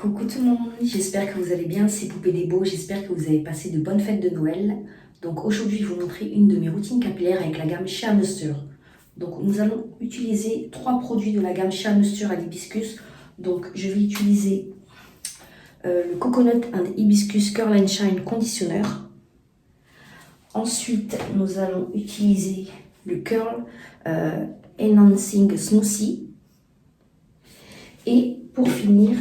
Coucou tout le monde, j'espère que vous allez bien, c'est Poupée des Beaux, j'espère que vous avez passé de bonnes fêtes de Noël. Donc aujourd'hui, je vais vous montrer une de mes routines capillaires avec la gamme Shea Moisture. Donc nous allons utiliser 3 produits de la gamme Shea Moisture à l'hibiscus. Donc je vais utiliser le Coconut and Hibiscus Curl and Shine Conditioner. Ensuite, nous allons utiliser le Curl Enhancing Smoothie. Et pour finir,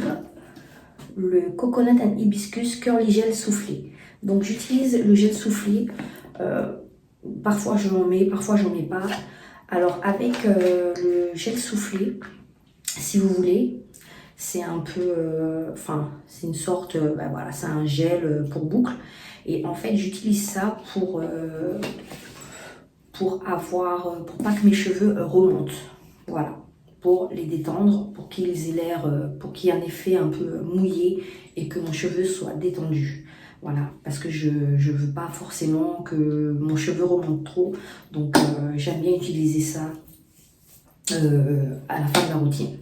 le Coconut and Hibiscus Curly Gel Soufflé. Donc j'utilise le gel soufflé, parfois je m'en mets, parfois j'en mets pas. Alors avec le gel soufflé, si vous voulez, c'est un peu, c'est une sorte, voilà, c'est un gel pour boucle. Et en fait j'utilise ça pour pas que mes cheveux remontent, voilà. Pour les détendre, pour qu'ils aient l'air, pour qu'il y ait un effet un peu mouillé et que mon cheveu soit détendu. Voilà, parce que je veux pas forcément que mon cheveu remonte trop. Donc j'aime bien utiliser ça à la fin de la routine.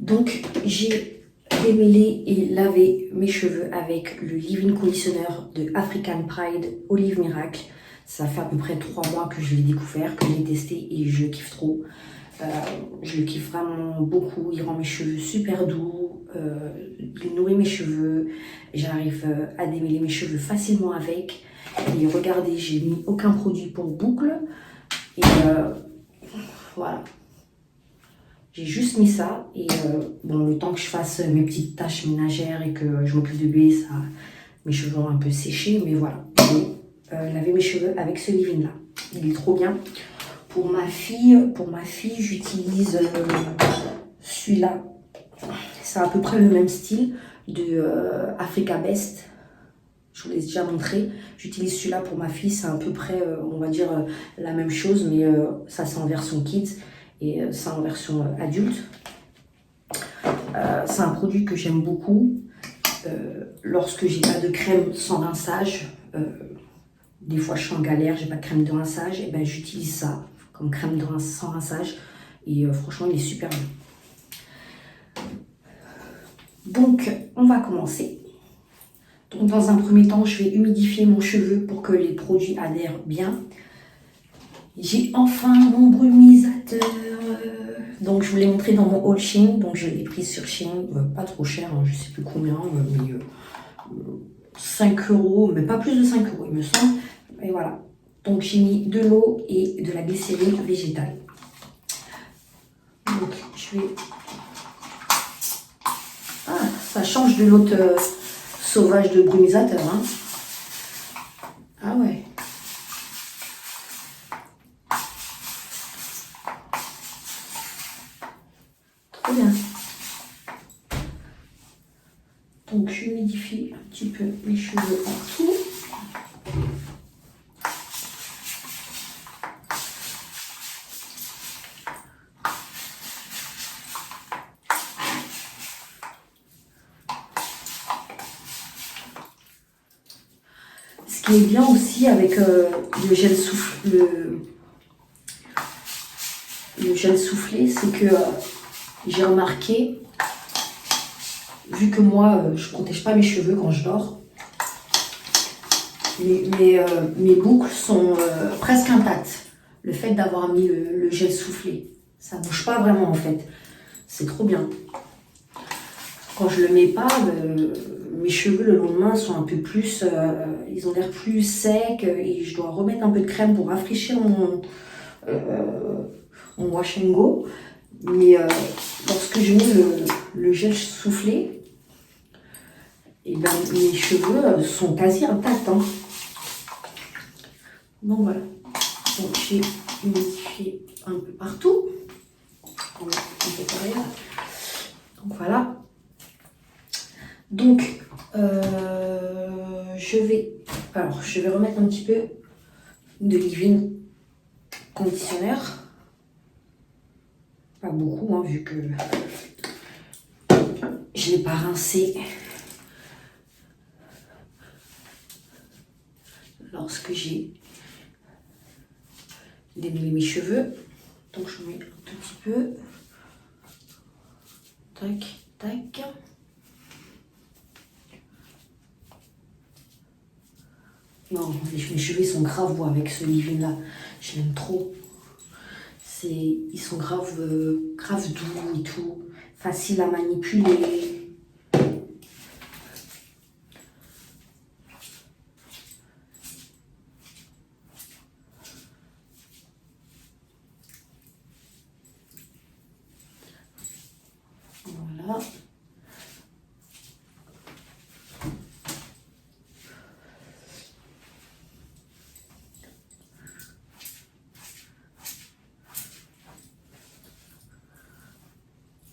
Donc j'ai démêlé et lavé mes cheveux avec le leave-in conditioner de African Pride Olive Miracle. Ça fait à peu près 3 mois que je l'ai découvert, que je l'ai testé et je kiffe trop. Je le kiffe vraiment beaucoup, il rend mes cheveux super doux, il nourrit mes cheveux, j'arrive à démêler mes cheveux facilement avec. Et regardez, j'ai mis aucun produit pour boucle, et voilà, j'ai juste mis ça, et bon, le temps que je fasse mes petites tâches ménagères et que je m'occupe de lui, ça, mes cheveux ont un peu séché, mais voilà, j'ai lavé mes cheveux avec ce leave-in là, il est trop bien. Pour ma fille, j'utilise celui-là. C'est à peu près le même style de Africa Best. Je vous l'ai déjà montré. J'utilise celui-là pour ma fille. C'est à peu près, on va dire, la même chose. Mais ça, c'est en version kids et ça en version adulte. C'est un produit que j'aime beaucoup. Lorsque j'ai pas de crème sans rinçage, des fois je suis en galère, j'ai pas de crème de rinçage, et ben j'utilise ça comme crème de sans rinçage et franchement il est super bien. Donc on va commencer. Donc dans un premier temps je vais humidifier mon cheveu pour que les produits adhèrent bien. J'ai enfin mon brumisateur. Donc je vous l'ai montré dans mon haul Shein, donc je l'ai pris sur Shein, pas trop cher, hein, je sais plus combien, mais 5 €, mais pas plus de 5 € il me semble. Et voilà. Donc j'ai mis de l'eau et de la glycérine végétale. Donc je vais... Ah, ça change de l'autre sauvage de brumisateur. Hein. Ah ouais. Trop bien. Donc j'humidifie un petit peu mes cheveux partout. Ce qui est bien aussi avec le gel soufflé, c'est que j'ai remarqué, vu que moi je ne protège pas mes cheveux quand je dors, mes boucles sont presque intactes. Le fait d'avoir mis le gel soufflé, ça ne bouge pas vraiment en fait. C'est trop bien. Quand je le mets pas, mes cheveux le lendemain sont un peu plus, ils ont l'air plus secs et je dois remettre un peu de crème pour rafraîchir mon wash and go. Mais lorsque je mets le gel soufflé, et ben, mes cheveux sont quasi intacts. Hein. Donc voilà. Donc j'ai humidifié un peu partout. Un peu par là. Donc voilà. Donc je vais remettre un petit peu de leave-in conditioner. Pas beaucoup, hein, vu que je ne l'ai pas rincé lorsque j'ai démêlé mes cheveux. Donc je mets un tout petit peu. Tac, tac. Non, mes cheveux ils sont grave beaux avec ce leave-in là. Je l'aime trop. Ils sont grave, grave doux et tout. Facile à manipuler. Voilà.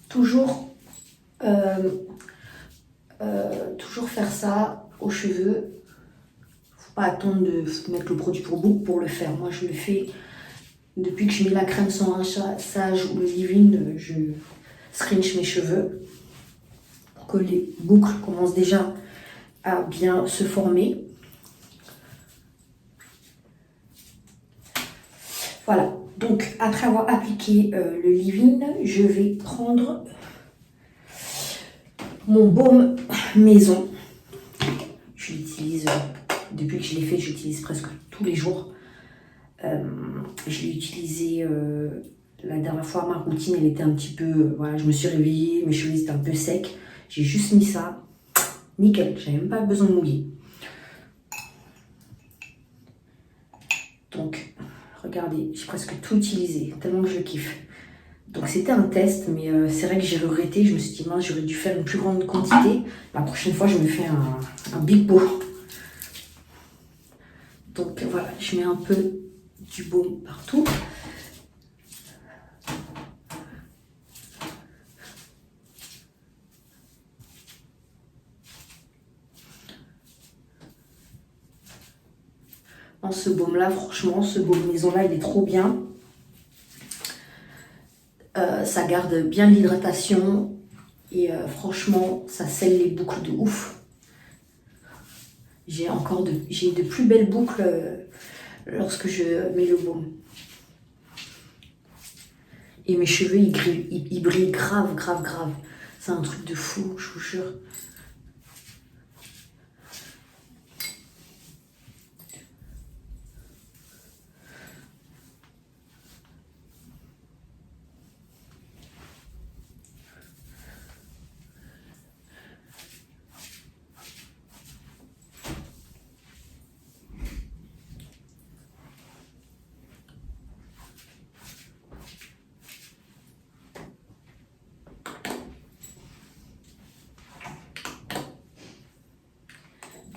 Toujours, toujours faire ça aux cheveux. Faut pas attendre de mettre le produit pour boucle pour le faire. Moi, je le fais depuis que je mets la crème sans rinçage ou le leave-in, je scrunch mes cheveux pour que les boucles commencent déjà à bien se former. Voilà, donc après avoir appliqué le leave-in, je vais prendre mon baume maison. Je l'utilise, depuis que je l'ai fait, j'utilise presque tous les jours. Je l'ai utilisé la dernière fois, ma routine elle était un petit peu, voilà, je me suis réveillée, mes cheveux étaient un peu secs. J'ai juste mis ça, nickel, j'avais même pas besoin de mouiller. Donc, regardez, j'ai presque tout utilisé, tellement que je kiffe. Donc c'était un test, mais c'est vrai que j'ai regretté. Je me suis dit, mince, j'aurais dû faire une plus grande quantité. La prochaine fois, je me fais un big pot. Donc voilà, je mets un peu du baume partout. Dans ce baume-là, franchement, ce baume maison-là, il est trop bien. Ça garde bien l'hydratation et franchement, ça scelle les boucles de ouf. J'ai de plus belles boucles lorsque je mets le baume. Et mes cheveux, ils brillent grave, grave, grave. C'est un truc de fou, je vous jure.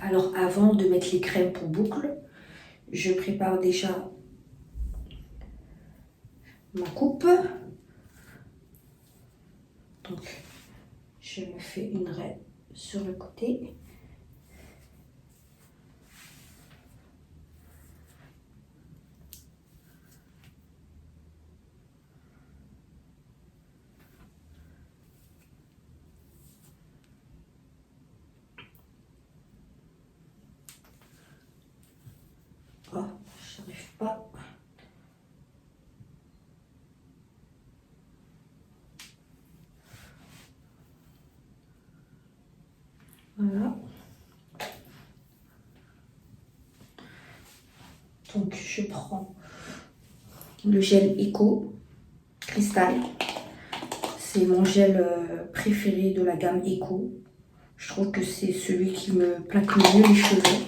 Alors avant de mettre les crèmes pour boucles, je prépare déjà ma coupe. Donc je me fais une raie sur le côté. Oh, j'arrive pas. Voilà. Donc je prends le gel Eco Cristal. C'est mon gel préféré de la gamme Eco. Je trouve que c'est celui qui me plaque le mieux les cheveux,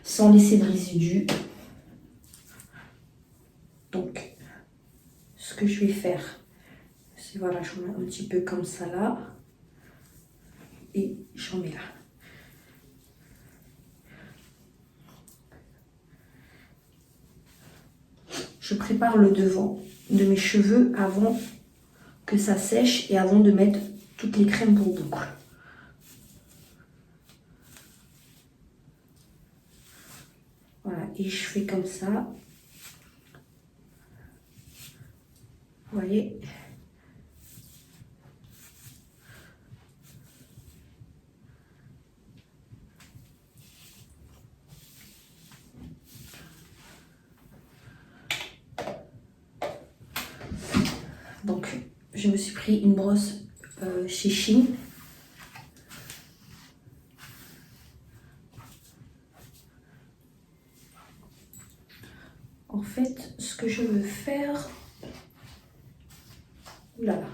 sans laisser de résidus. Donc, ce que je vais faire, c'est voilà, je mets un petit peu comme ça là. Et j'en mets là. Je prépare le devant de mes cheveux avant que ça sèche et avant de mettre toutes les crèmes pour boucle. Voilà, et je fais comme ça. Vous voyez ? Donc, je me suis pris une brosse chez Shein. fait, ce que je veux faire... Oula là.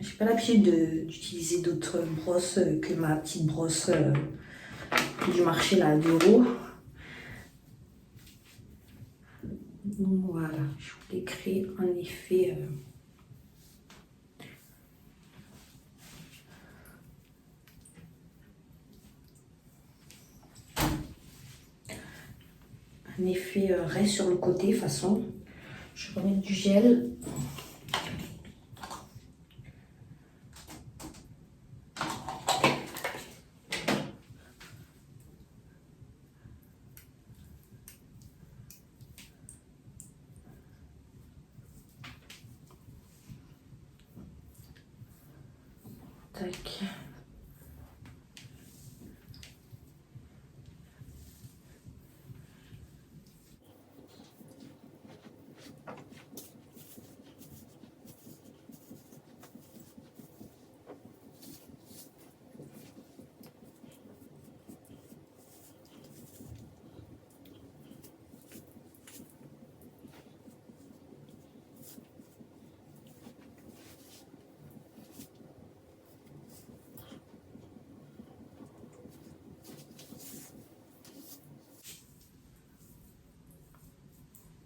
J'ai pas l'habitude d'utiliser d'autres brosses que ma petite brosse du marché là, d'euros. Donc voilà, je voulais créer un effet... un effet reste sur le côté, de toute façon. Je vais remettre du gel. Tac.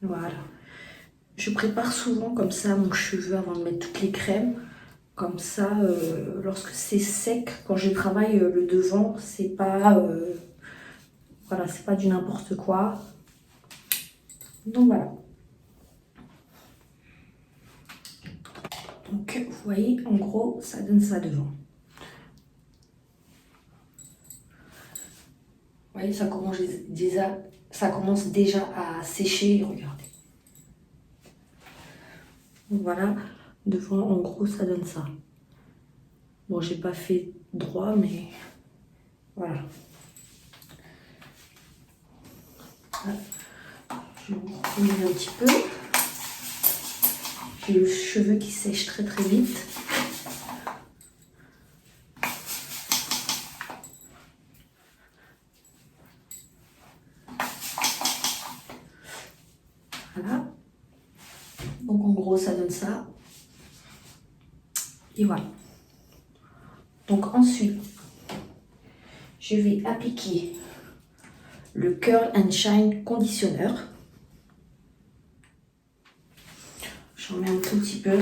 Voilà. Je prépare souvent comme ça mon cheveu avant de mettre toutes les crèmes. Comme ça, lorsque c'est sec, quand je travaille le devant, c'est pas, voilà, c'est pas du n'importe quoi. Donc voilà. Donc vous voyez, en gros, ça donne ça devant. Vous voyez, ça commence déjà à sécher, regardez. Donc voilà, devant, en gros, ça donne ça. Bon, j'ai pas fait droit, mais voilà. Je vais vous remettre un petit peu. J'ai le cheveu qui sèche très très vite. Voilà. Donc en gros, ça donne ça. Et voilà. Donc ensuite, je vais appliquer le Curl and Shine Conditioner. J'en mets un tout petit peu.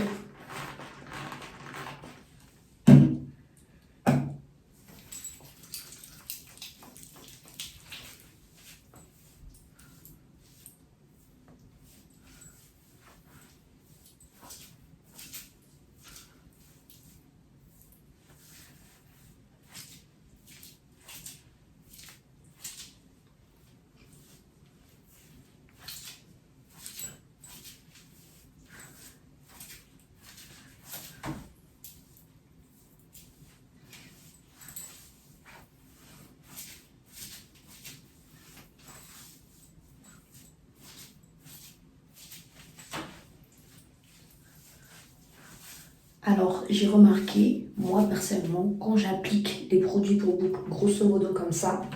Alors, j'ai remarqué, moi personnellement, quand j'applique des produits pour boucles, grosso modo comme ça,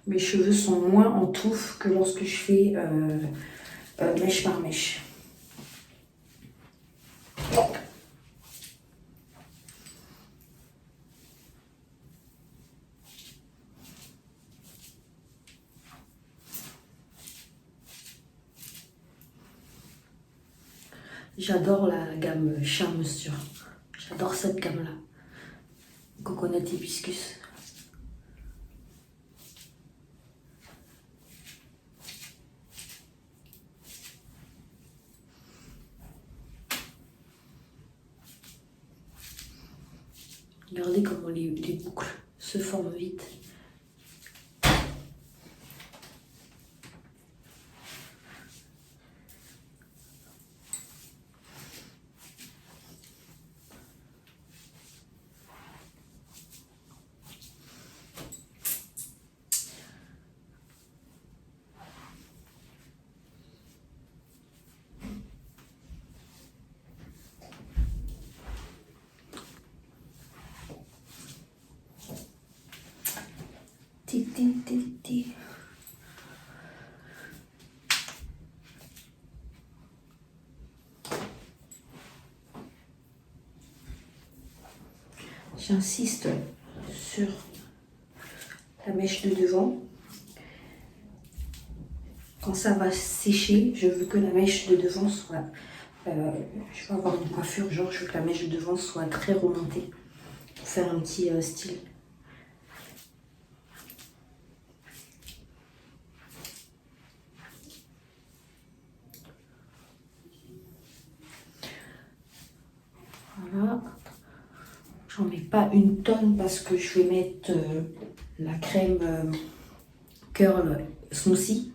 mes cheveux sont moins en touffe que lorsque je fais mèche par mèche. J'adore la gamme Charmesture. J'adore cette gamme-là. Coconut hibiscus. Regardez comment les boucles se forment vite. J'insiste sur la mèche de devant. Quand ça va sécher, je veux que la mèche de devant soit... je vais avoir une coiffure, genre je veux que la mèche de devant soit très remontée pour faire un petit style. Voilà. J'en mets pas une tonne parce que je vais mettre la crème curl smoothie.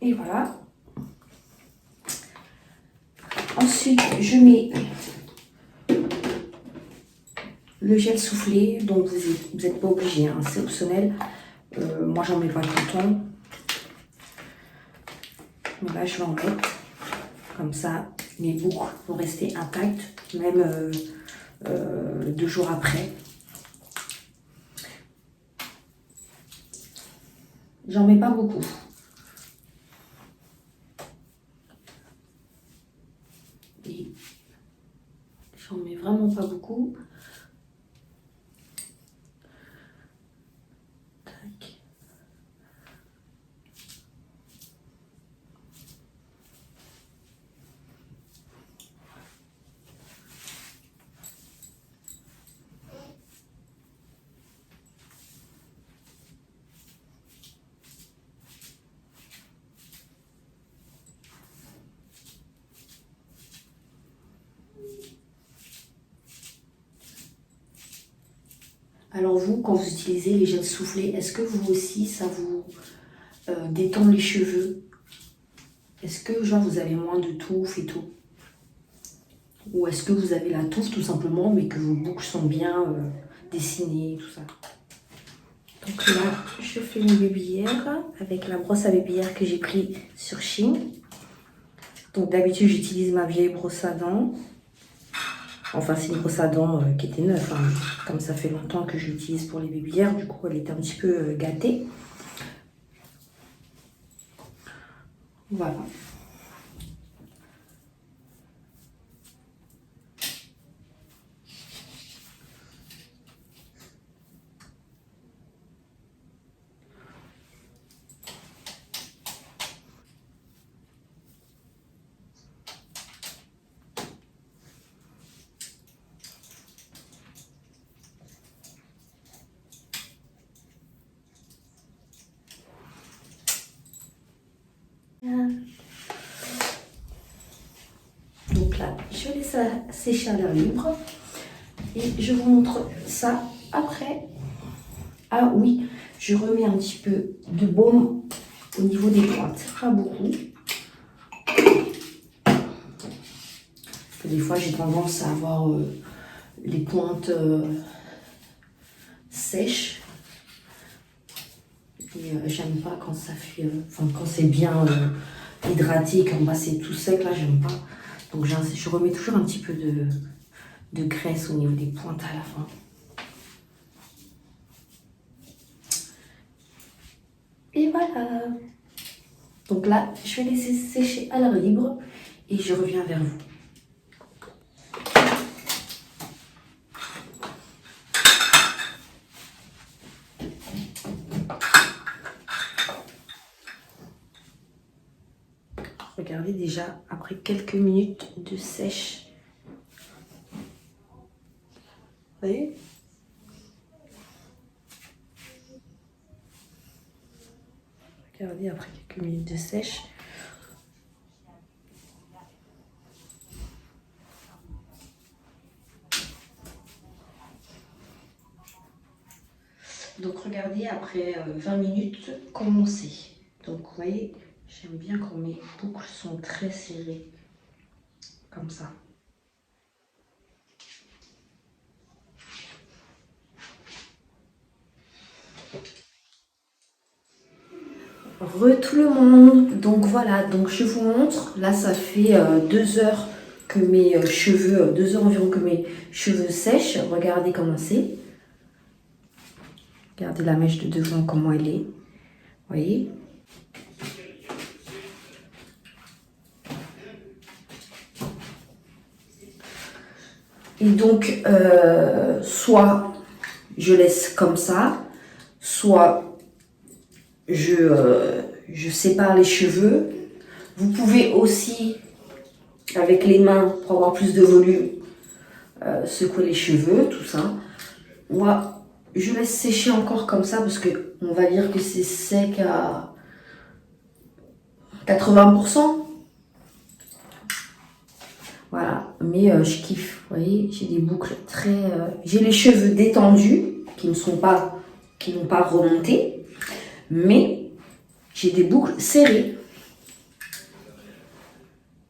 Et voilà. Ensuite, je mets le gel soufflé, donc vous n'êtes pas obligé, hein, c'est optionnel. Moi, j'en mets pas tout le temps. Mais là, je vais en mettre. Comme ça, mes boucles vont rester intactes, même 2 jours après. J'en mets pas beaucoup. Et j'en mets vraiment pas beaucoup. Tac. Alors vous, quand vous utilisez les gels soufflés, est-ce que vous aussi, ça vous détend les cheveux? Est-ce que genre vous avez moins de touffe et tout? Ou est-ce que vous avez la touffe tout simplement, mais que vos boucles sont bien dessinées, tout ça? Donc là, je fais mes bébillères avec la brosse à bébillères que j'ai pris sur Shein. Donc d'habitude, j'utilise ma vieille brosse à dents. Enfin, c'est une brosse à dents qui était neuve, hein. Comme ça fait longtemps que je l'utilise pour les bébillères, du coup, elle était un petit peu gâtée. Voilà. là, je laisse ça sécher à l'air libre. Et je vous montre ça après. Ah oui, je remets un petit peu de baume au niveau des pointes. Pas beaucoup. Des fois, j'ai tendance à avoir les pointes sèches. Et j'aime pas quand ça fait... quand c'est bien hydraté, qu'en bas c'est tout sec, là, j'aime pas. Donc, je remets toujours un petit peu de graisse au niveau des pointes à la fin. Et voilà. Donc là, je vais laisser sécher à l'air libre et je reviens vers vous. Regardez déjà, après quelques minutes de sèche. Vous voyez ? Regardez, après quelques minutes de sèche. Donc regardez, après 20 minutes, comment c'est. Donc vous voyez, j'aime bien quand mes boucles sont très serrées. Comme ça. Tout le monde, donc voilà, donc je vous montre, là ça fait 2 heures que mes cheveux, 2 heures environ que mes cheveux sèchent, regardez comment c'est. Regardez la mèche de devant, comment elle est, vous voyez. Et donc, soit je laisse comme ça, soit je sépare les cheveux. Vous pouvez aussi, avec les mains, pour avoir plus de volume, secouer les cheveux, tout ça. Moi, je laisse sécher encore comme ça parce que on va dire que c'est sec à 80%. Voilà, mais je kiffe, vous voyez, j'ai des boucles très... j'ai les cheveux détendus, qui n'ont pas remonté, mais j'ai des boucles serrées.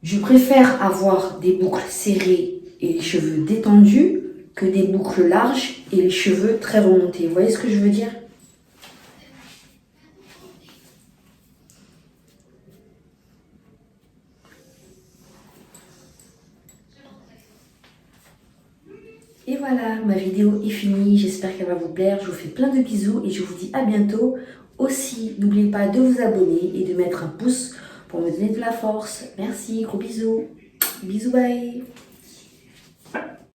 Je préfère avoir des boucles serrées et les cheveux détendus que des boucles larges et les cheveux très remontés. Vous voyez ce que je veux dire ? Et voilà, ma vidéo est finie. J'espère qu'elle va vous plaire. Je vous fais plein de bisous et je vous dis à bientôt. Aussi, n'oubliez pas de vous abonner et de mettre un pouce pour me donner de la force. Merci, gros bisous. Bisous, bye.